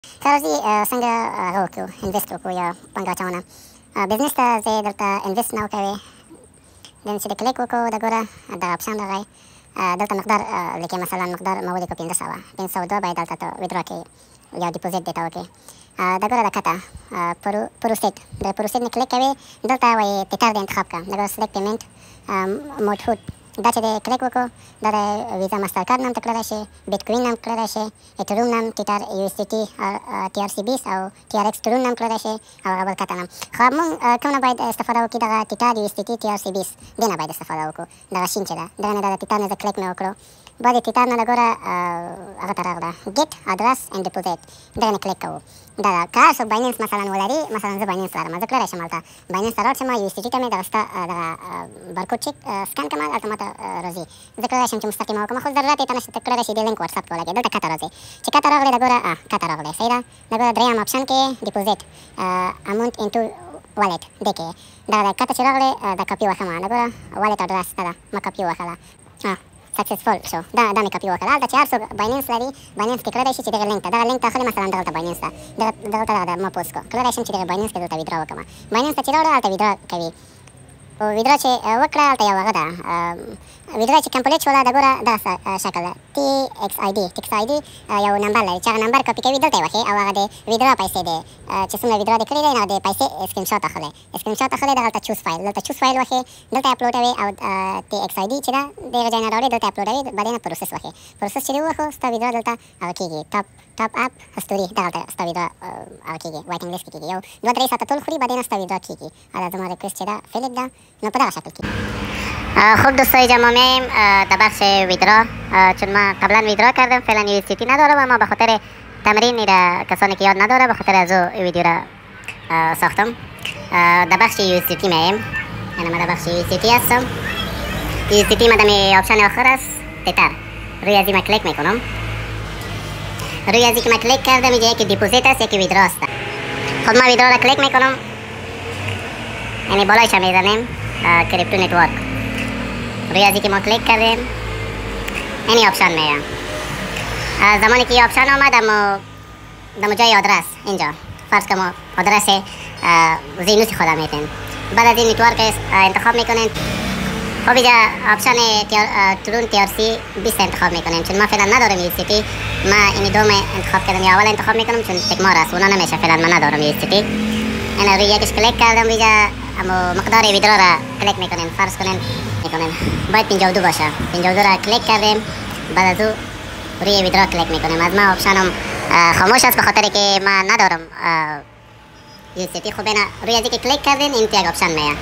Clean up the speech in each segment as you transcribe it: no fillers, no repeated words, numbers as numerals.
فرضي څنګه هغه وکړو انویسټ وکړو یا پانګه اچونه بزنس ته زه دلته انویسټ نه وکوي دنه چې د کلیک وکړو د ګوره دغه اپشن راغی دلته مقدار لیکي مثلا مقدار ما ولیکو 500 باید دلته ته ویدرا کړې یا ډیپوزیټ دې ته وکړې د ګوره د کته پروسیډ د پروسیډ نه کلیک کوې دلته وایي ټیټر دې انتخاب کړه د ګوره سلیکټ پیمنټ موډ فود دا چې د کلیک وکړو دا د ویزا ماستر کارډ نام ته کړلی شي بیټ کوین نام کړلی شي ایټروم نام ټیټر یو اس ټي ټي ټي آر سی 20 او ټي آر ایکس ټرون نام کړلی شي او هغه بل کته نام خو موږ کوم نه باید استفاده وکړو دغه ټیټر یو اس ټي ټي ټي آر سی 20 دې نه باید استفاده وکړو دغه شین چې ده دغه نه د ټیټر نه زه کلیک مې وکړو بعد د ټیټر نه د ګوره هغه ته راغله ګیټ اډرس اینډ ډیپوزیټ دغه نه کلیک کوو دا که هر څوک بایننس مثلا ولري مثلا زه بایننس لرم زه کړلی شم هلته بایننس ته لاړ شم یو اس ټي ټي ته مې دغه ستا دغه بارکوډ چیک سکن کړم هلته ماته راځي زه کړلی شم چې مستقیمه وکړم خو ضرورت یې ته نشته ته کړلی شي دې لینک وټساپ ته ولګې دلته کته راځي چې کته راغلی د ګوره کته راغلی صحیح ده د ګوره دریم اپشن کې ډیپوزیټ اماونټ انټو والټ دې کې دغه د کته چې راغلی د کاپي وښمه د ګوره والټ اډرس ته ده ما کاپي وښله سکسسفل شو دا مې کاپي وکړه هلته چې هر څوک بایننس لري بایننس کې کړلی شي چې دغه لینک ته دغه لینک ته اخلي مثلا دلته بایننس ته دلته ما پوسټ کړو کړلی شم چې دغه بایننس کې دلته ویدرا وکړم بایننس ته چې راوړه هلته ویدرا کوي ویدرا چې وکړه هلته یو هغه ده ویدرا چې کمپلیټ شوله د ګوره دغه شکل ده ټي ایکس آی ډي ټیکس آی ډي یو نمبر لري چې هغه نمبر کاپي کوي دلته یې وښي او هغه د ویدرا پیسې دی چې څومره ویدرا دې کړي دی نو د پیسې اسکرین شاټ اخلي اسکرین شاټ اخلي دغلته چوز فایل دلته چوز فایل وښي دلته اپلوډوي او ټي ایکس آی ډي چې ده د هغه ځای نه راوړي دلته اپلوډوي بعد یې نه پروسس وښي پروسس چې دې ووښو ستا ویدرا دلته هغه کېږي ټاپ اپ هستوري دغلته ستا ویدرا هغه کېږي وایټینګ لیست کې کېږي یو 2-3 ساعته ټول خوري بعد یې نه ستا ویدرا کېږي حالا زما ریکوست چې ده فیلیک ده نو په دغه شکل کېږي خب دوستای جمعیم در بخش ویدرا چون ما قبلا ویدرا کردم فعلا یو اس تی نداره و ما به خاطر تمرین را کسانی که یاد نداره به خاطر از او ویدیو را ساختم در بخش یو اس تی میم یعنی ما در بخش یو اس تی هستم یو اس تی مدام آپشن آخر است تتر روی ازی ما کلیک میکنم روی ازی که ما کلیک کردم اینجا یکی دیپوزیت است یکی ویدرا است خود ما ویدرا را کلیک میکنم یعنی بالایش میزنیم کریپتو نتورک روی ازی که ما کلیک کردیم اینی آپشن میاد زمانی که این آپشن آمد اما جای آدرس اینجا فرض که ما آدرس زینوس خودم میتیم بعد از این نتورک انتخاب میکنیم خب اینجا آپشن ترون تی آر سی 20 انتخاب میکنیم چون ما فعلا ندارم یو اس تی ما این دوم انتخاب کردم یا اول انتخاب میکنم چون تکمار است اونا نمیشه فعلا من ندارم یو اس تی انا روی یکش کلیک کردم اینجا اما مقدار ویدرا را کلیک میکنیم فرض کنیم باید 52 باشه 52 را کلیک کردیم بعد از او روی ویدرا کلیک میکنیم از ما آپشنم خاموش است به خاطر که ما ندارم یو اس تی خب اینا روی ازی که کلیک کردین این تو یک آپشن میاد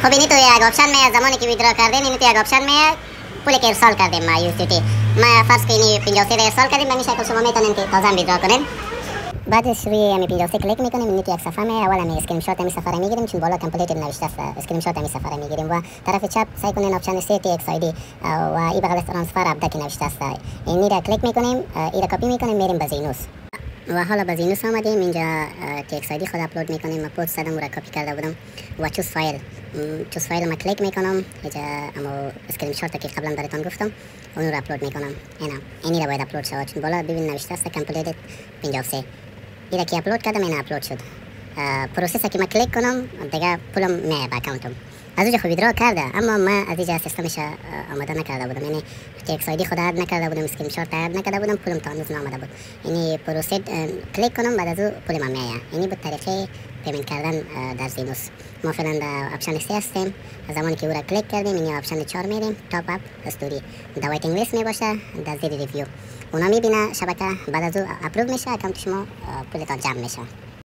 خب اینی تو یک آپشن میاد زمانی که ویدرا کردین اینی تو یک آپشن میاد پولی که ارسال کردیم ما یو اس تی ما فرض که اینی 53 را ارسال کردیم به این شکل شما میتونین که تازه ویدرا کنین بعدش روی همی 53 کلیک میکنیم این تو یک صفحه میاد اول همی اسکرین شات همی صفحه میگیریم چون بالا کامپلیتد نوشته است اسکرین شات همی صفحه میگیریم و طرف چپ سعی کنین آپشن سی تی ایکس آی دی و این بغل ترانسفر اپ دکی نوشته است این را کلیک میکنیم این را کپی میکنیم میریم به زینوس و حالا به زینوس آمدیم اینجا تی ایکس آی دی خود اپلود میکنیم ما پست زدم و را کپی کرده بودم و چوز فایل ما کلیک میکنم اینجا اما اسکرین شات که قبلا براتون گفتم اون رو اپلود میکنم اینی را باید اپلود شود چون بالا ببین نوشته است کامپلیتد 53 اینا که اپلود کردم اینا اپلود شد پروسس که من کلیک کنم دیگه پولم میاد به اکانتم از اونجا خب ویدرا کرده اما ما از اینجا سیستمش آماده نکرده بودم یعنی تی ایکس آی دی خود اد نکرده بودم اسکرین شات اد نکرده بودم پولم تا هنوز نآمده بود یعنی پروسس کلیک کنم بعد از او پول من میاد یعنی به طریقه پیمنت کردن در زینوس ما فعلا در آپشن 3 هستیم زمانی که او را کلیک کردیم این آپشن 4 میریم تاپ اپ استوری در ویتینگ لیست میباشه در زیر ریویو اونا میبینه شبکه بعد از او اپلود میشه اکانت شما پولتان جمع میشه